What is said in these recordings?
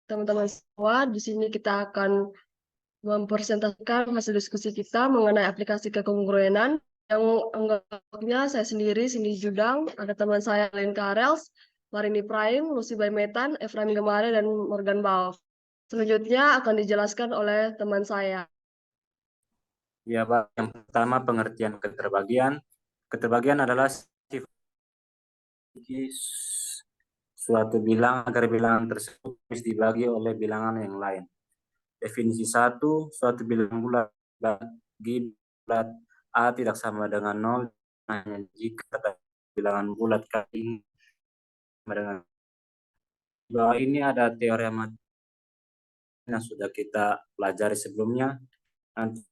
teman-teman semua. Di sini kita akan mempresentasikan hasil diskusi kita mengenai aplikasi kekongruenan. Yang anggapnya saya sendiri, Cindy Judang, ada teman saya Lynn Karels, Marini Prime, Lucy Baimetan, Efraim Gemare, dan Morgan Balf. Selanjutnya akan dijelaskan oleh teman saya. Ya, Pak. Yang pertama, pengertian keterbagian. Keterbagian adalah suatu bilangan agar bilangan tersebut bisa dibagi oleh bilangan yang lain. Definisi 1, suatu bilangan bulat bagi bulat A tidak sama dengan 0 hanya jika bilangan bulat kali ini sama dengan. Di bawah ini ada teorema yang sudah kita pelajari sebelumnya. Nanti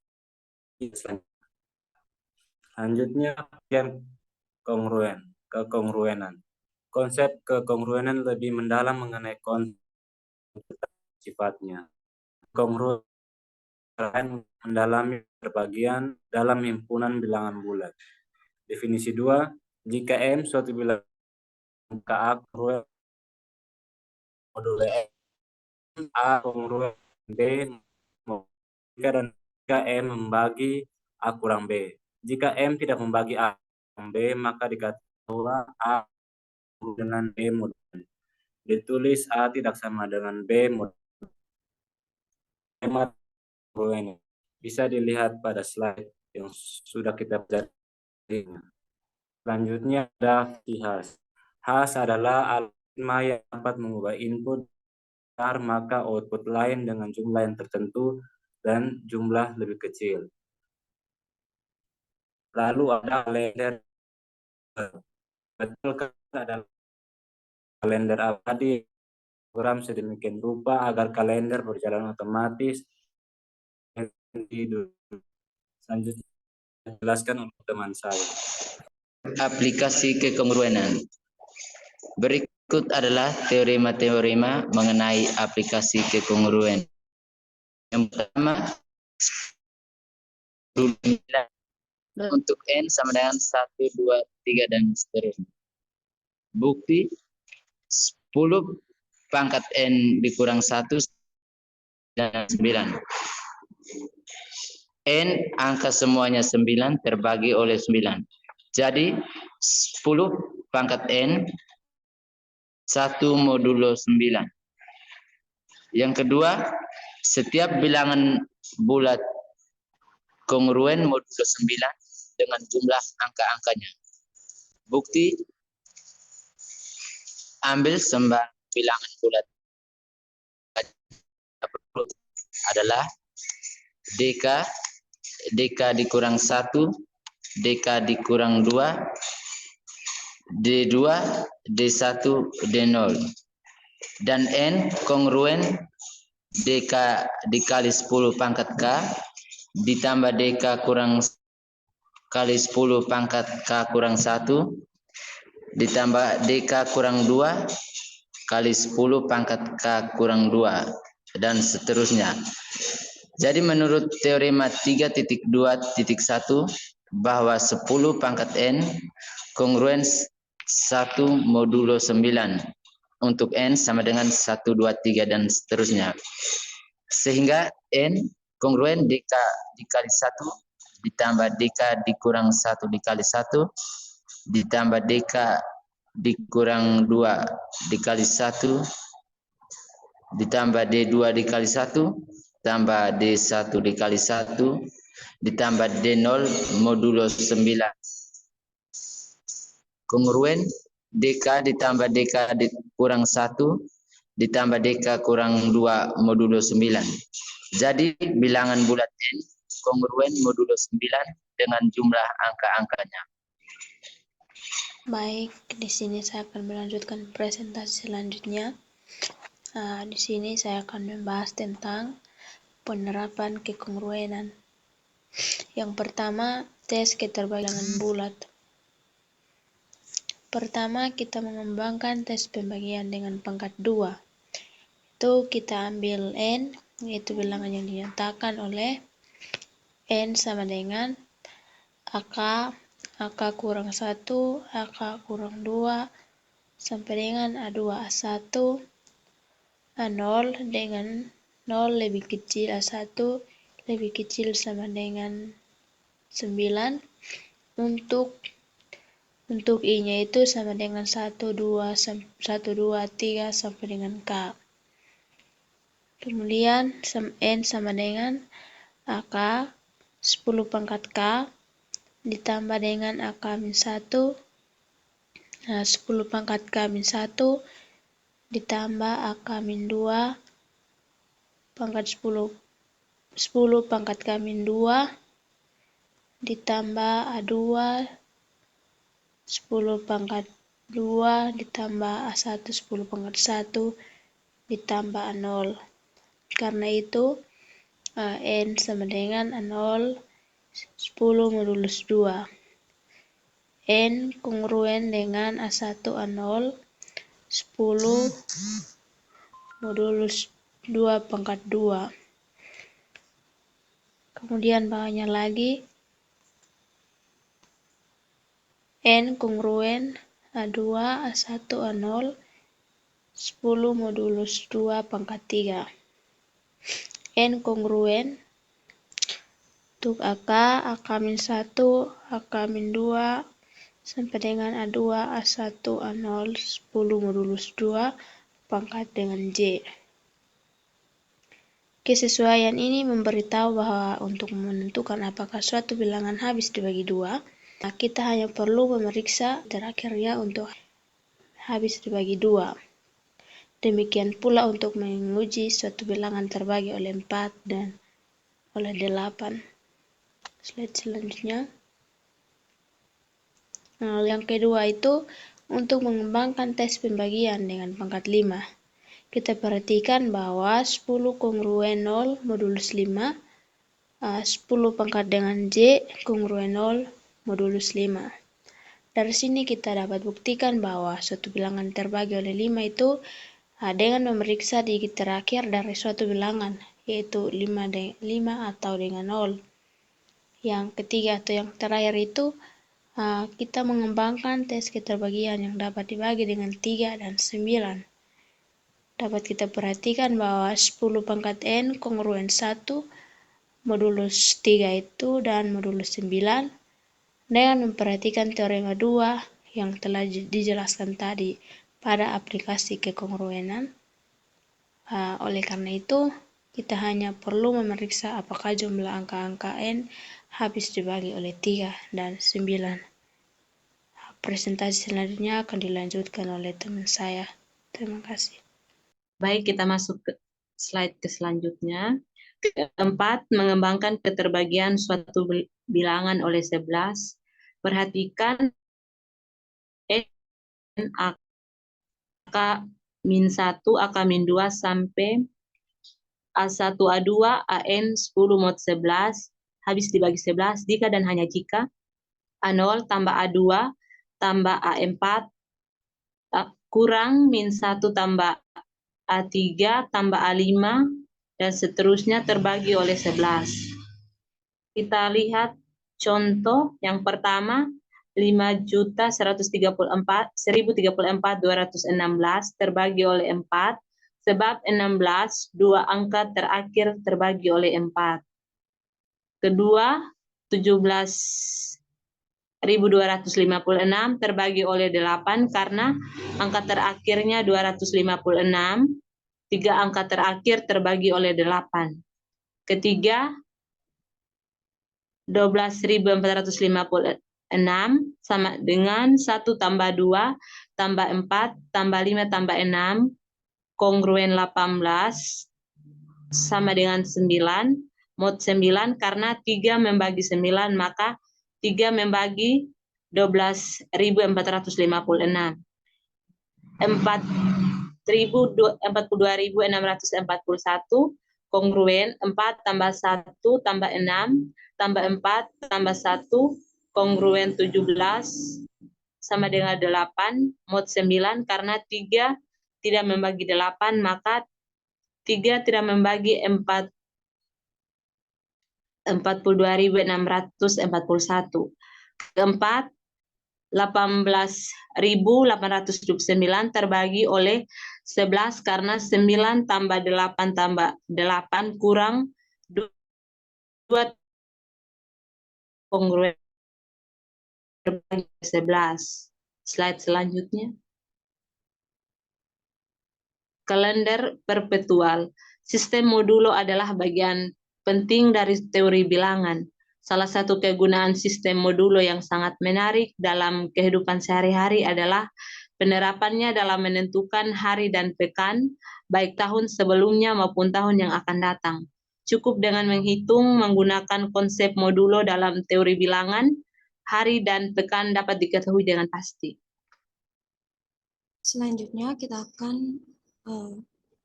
selanjutnya yang kekongruenan. Konsep kekongruenan lebih mendalam mengenai konsep sifatnya. Kongruen mendalami perbagian dalam himpunan bilangan bulat. Definisi 2, jika M suatu bilangan A kongruen modulo M, A kongruen B, dan jika M membagi A kurang B. Jika M tidak membagi A kurang B, maka dikatakan bahwa A dengan B modulo. Ditulis A tidak sama dengan B modulo. Hemat kongruen bisa dilihat pada slide yang sudah kita pelajari. Selanjutnya ada hash. Hash adalah algoritma yang dapat mengubah input besar maka output lain dengan jumlah yang tertentu dan jumlah lebih kecil. Lalu ada kalender. Betulkah ada kalender abadi program sedemikian rupa agar kalender berjalan otomatis? Selanjutnya dijelaskan oleh teman saya. Aplikasi kekongruenan. Berikut adalah teorema-teorema mengenai aplikasi kekongruenan. Yang pertama, untuk N sama dengan 1, 2, 3, dan seterusnya. Bukti 10 pangkat N dikurang 1 dan 9. N angka semuanya 9 terbagi oleh 9. Jadi 10 pangkat N 1 modulo 9. Yang kedua, setiap bilangan bulat kongruen modulo 9 dengan jumlah angka-angkanya. Bukti, ambil sembarang bilangan bulat adalah DK dikurang 1, DK dikurang 2, D2, D1, D0. Dan N kongruen DK dikali 10 pangkat K ditambah DK kurang kali 10 pangkat K kurang 1 ditambah DK kurang 2 kali 10 pangkat K kurang 2 dan seterusnya. Jadi menurut teorema 3.2.1 bahwa 10 pangkat N kongruen 1 modulo 9 untuk N sama dengan 1, 2, 3 dan seterusnya. Sehingga N kongruen DK dikali 1 ditambah DK dikurang 1 dikali 1 ditambah DK dikurang 2 dikali 1 ditambah D2 dikali 1 tambah D1 dikali 1 ditambah D0 modulo 9. Kongruen DK ditambah DK kurang 1 ditambah DK kurang 2 modulo 9. Jadi bilangan bulat N kongruen modulo 9 dengan jumlah angka-angkanya. Baik, di sini saya akan melanjutkan presentasi selanjutnya. Di sini saya akan membahas tentang penerapan kekongruenan. Yang pertama, tes keterbagian bulat. Pertama, kita mengembangkan tes pembagian dengan pangkat 2. Itu kita ambil N, yaitu bilangan yang dinyatakan oleh N sama dengan AK kurang 1, AK kurang 2, sampai dengan A2, A1, 0 dengan 0 lebih kecil A1 lebih kecil sama dengan 9. Untuk I-nya itu sama dengan 1, 2, 3 sampai dengan K. Kemudian N sama dengan AK 10 pangkat K ditambah dengan AK min 1. Nah, 10 pangkat K min 1 ditambah AK min 2 pangkat 10 pangkat K min 2 ditambah A2 10 pangkat 2 ditambah A1 10 pangkat 1 ditambah A0. Karena itu N sama dengan A0 10 modulus 2. N kongruen dengan A1 A0 10 modulus 2 pangkat 2. Kemudian bawahnya lagi N kongruen A2 A1 A0 10 modulus 2 pangkat 3. N kongruen untuk AK, AK min 1, AK min 2 sampai dengan A2 A1 A0 10 modulus 2 pangkat dengan J. Kesesuaian ini memberitahu bahwa untuk menentukan apakah suatu bilangan habis dibagi 2, kita hanya perlu memeriksa terakhirnya untuk habis dibagi 2. Demikian pula untuk menguji suatu bilangan terbagi oleh 4 dan oleh 8. Slide selanjutnya. Nah, yang kedua itu untuk mengembangkan tes pembagian dengan pangkat 5. Kita perhatikan bahwa 10 kongruen 0 modulus 5, 10 pangkat dengan J kongruen 0 modulus 5. Dari sini kita dapat buktikan bahwa suatu bilangan terbagi oleh 5 itu dengan memeriksa digit terakhir dari suatu bilangan, yaitu 5 atau dengan 0. Yang ketiga atau yang terakhir itu kita mengembangkan tes keterbagian yang dapat dibagi dengan 3 dan 9. Dapat kita perhatikan bahwa 10 pangkat N kongruen 1 modulus 3 itu dan modulus 9 dengan memperhatikan teorema 2 yang telah dijelaskan tadi pada aplikasi kekongruenan. Oleh karena itu, kita hanya perlu memeriksa apakah jumlah angka-angka N habis dibagi oleh 3 dan 9. Presentasi selanjutnya akan dilanjutkan oleh teman saya. Terima kasih. Baik, kita masuk ke slide selanjutnya. Keempat, mengembangkan keterbagian suatu bilangan oleh 11. Perhatikan N AK min 1, AK min 2 sampai A1, A2, AN 10 mod 11 habis dibagi 11 jika dan hanya jika A0 tambah A2 tambah A4 kurang min 1 tambah A3 tambah A5 dan seterusnya terbagi oleh 11. Kita lihat contoh yang pertama 5.134.216 terbagi oleh 4, sebab 16 dua angka terakhir terbagi oleh 4. Kedua 17.256 terbagi oleh 8 karena angka terakhirnya 256, 3 angka terakhir terbagi oleh 8. Ketiga 12.456 sama dengan 1 tambah 2 tambah 4 tambah 5 tambah 6 kongruen 18 sama dengan 9 mod 9 karena 3 membagi 9 maka 3 membagi 12.456 42.641 kongruen 4 tambah 1 tambah 6 tambah 4 tambah 1 kongruen 17 sama dengan 8 mod 9 karena 3 tidak membagi 8 maka 3 tidak membagi 42.641. Keempat 18.829 terbagi oleh 11 karena 9 tambah 8 tambah 8 kurang 2 kongruen terbagi 11. Slide selanjutnya. Kalender perpetual. Sistem modulo adalah bagian penting dari teori bilangan. Salah satu kegunaan sistem modulo yang sangat menarik dalam kehidupan sehari-hari adalah penerapannya dalam menentukan hari dan pekan, baik tahun sebelumnya maupun tahun yang akan datang. Cukup dengan menghitung menggunakan konsep modulo dalam teori bilangan, hari dan pekan dapat diketahui dengan pasti. Selanjutnya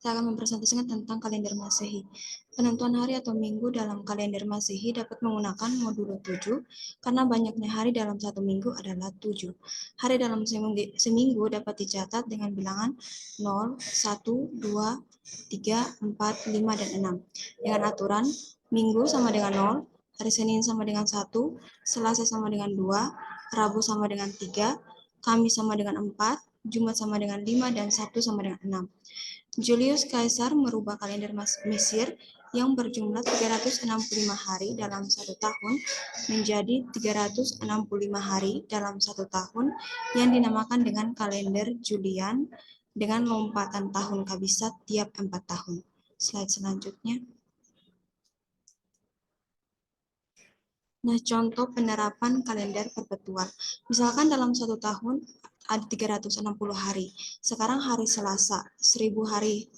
saya akan mempresentasikan tentang kalender Masehi. Penentuan hari atau minggu dalam kalender Masehi dapat menggunakan modulo 7 karena banyaknya hari dalam satu minggu adalah 7. Hari dalam seminggu dapat dicatat dengan bilangan 0, 1, 2, 3, 4, 5, dan 6. Dengan aturan minggu sama dengan 0, hari Senin sama dengan 1, Selasa sama dengan 2, Rabu sama dengan 3, Kamis sama dengan 4, Jumat sama dengan 5, dan Sabtu sama dengan 6. Julius Caesar merubah kalender Mesir yang berjumlah 365 hari dalam satu tahun menjadi 365 hari dalam satu tahun yang dinamakan dengan kalender Julian dengan lompatan tahun kabisat tiap 4 tahun. Slide selanjutnya. Nah, contoh penerapan kalender perpetual. Misalkan dalam satu tahun ada 360 hari. Sekarang hari Selasa, 1000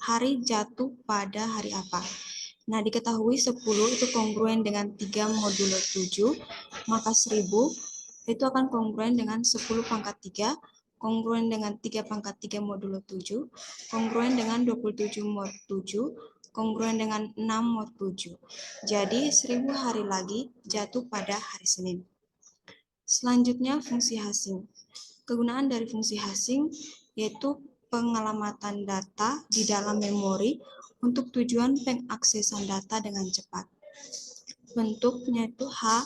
hari jatuh pada hari apa? Nah, diketahui 10 itu kongruen dengan 3 modulo 7, maka 1000 itu akan kongruen dengan 10 pangkat 3, kongruen dengan 3 pangkat 3 modulo 7, kongruen dengan 27 mod 7, kongruen dengan 6 mod 7. Jadi 1000 hari lagi jatuh pada hari Senin. Selanjutnya fungsi hasing. Kegunaan dari fungsi hasing yaitu pengalamatan data di dalam memori untuk tujuan pengaksesan data dengan cepat. Bentuknya itu H,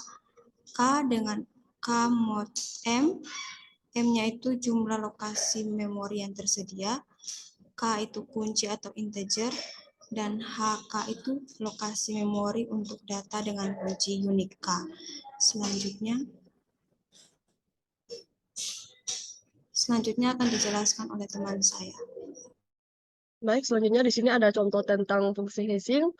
K dengan K mod M, M-nya itu jumlah lokasi memori yang tersedia, K itu kunci atau integer, dan HK itu lokasi memori untuk data dengan kunci unik K. Selanjutnya akan dijelaskan oleh teman saya. Baik, selanjutnya di sini ada contoh tentang fungsi hasing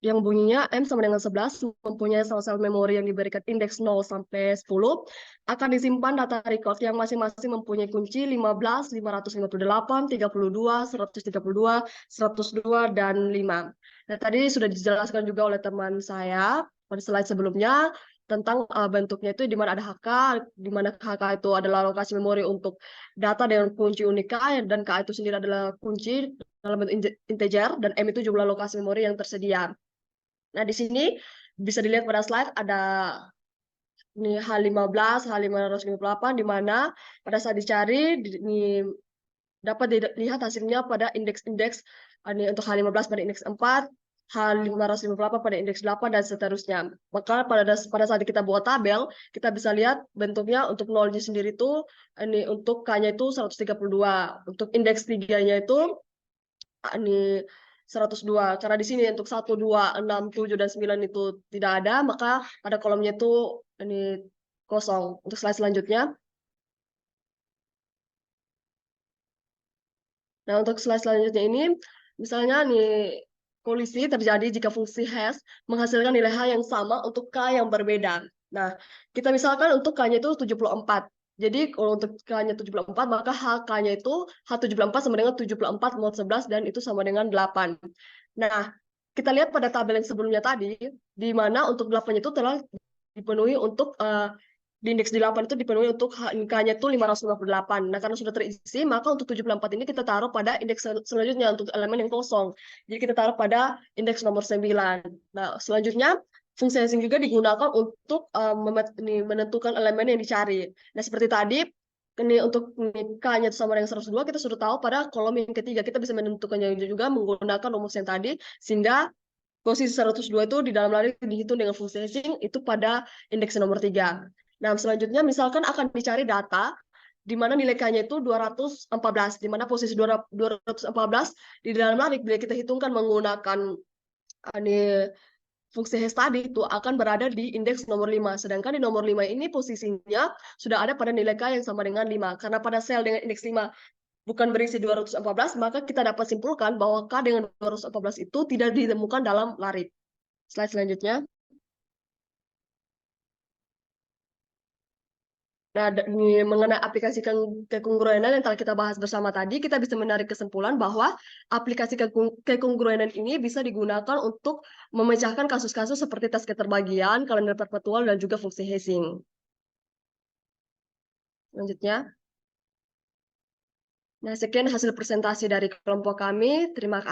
yang bunyinya M sama dengan 11 mempunyai sel-sel memori yang diberikan indeks 0 sampai 10 akan disimpan data record yang masing-masing mempunyai kunci 15, 558, 32, 132, 102, dan 5. Nah, tadi sudah dijelaskan juga oleh teman saya pada slide sebelumnya tentang bentuknya itu di mana ada HK, di mana HK itu adalah lokasi memori untuk data dengan kunci unik K, dan K itu sendiri adalah kunci dalam bentuk integer, dan M itu jumlah lokasi memori yang tersedia. Nah, di sini bisa dilihat pada slide ada ini H15, H558, di mana pada saat dicari ini dapat dilihat hasilnya pada indeks-indeks ini untuk H15 pada indeks 4, H558 pada indeks 8, dan seterusnya. Maka pada saat kita buat tabel, kita bisa lihat bentuknya untuk nolnya sendiri itu ini untuk K-nya itu 132, untuk indeks 3-nya itu ini 102. Karena di sini untuk 1, 2, 6, 7, dan 9 itu tidak ada, maka pada kolomnya itu ini kosong. Untuk slide selanjutnya. Nah, untuk slide selanjutnya ini, misalnya nih kolisi terjadi jika fungsi hash menghasilkan nilai H yang sama untuk K yang berbeda. Nah, kita misalkan untuk K-nya itu 74. Jadi kalau untuk K-nya 74, maka HK-nya itu H74 sama dengan 74 mod 11, dan itu sama dengan 8. Nah, kita lihat pada tabel yang sebelumnya tadi, di mana untuk 8 itu telah dipenuhi untuk di indeks 8 itu dipenuhi untuk K-nya itu 558. Nah, karena sudah terisi, maka untuk 74 ini kita taruh pada indeks selanjutnya untuk elemen yang kosong. Jadi kita taruh pada indeks nomor 9. Nah, selanjutnya fungsi hasing juga digunakan untuk menentukan elemen yang dicari. Nah, seperti tadi, ini untuk K-nya sama dengan 102, kita sudah tahu pada kolom yang ketiga. Kita bisa menentukannya juga menggunakan rumus yang tadi, sehingga posisi 102 itu di dalam lari dihitung dengan fungsi hasing itu pada indeks nomor 3. Nah, selanjutnya misalkan akan dicari data di mana nilai K-nya itu 214, di mana posisi 214 di dalam larik bila kita hitungkan menggunakan ini fungsi hash tadi itu akan berada di indeks nomor 5. Sedangkan di nomor 5 ini posisinya sudah ada pada nilai K yang sama dengan 5. Karena pada sel dengan indeks 5 bukan berisi 214, maka kita dapat simpulkan bahwa K dengan 214 itu tidak ditemukan dalam larik. Slide selanjutnya. Nah, mengenai aplikasi kekongruenan yang telah kita bahas bersama tadi, kita bisa menarik kesimpulan bahwa aplikasi kekongruenan ini bisa digunakan untuk memecahkan kasus-kasus seperti tes keterbagian, kalender perpetual, dan juga fungsi hashing. Selanjutnya. Nah, sekian hasil presentasi dari kelompok kami. Terima kasih.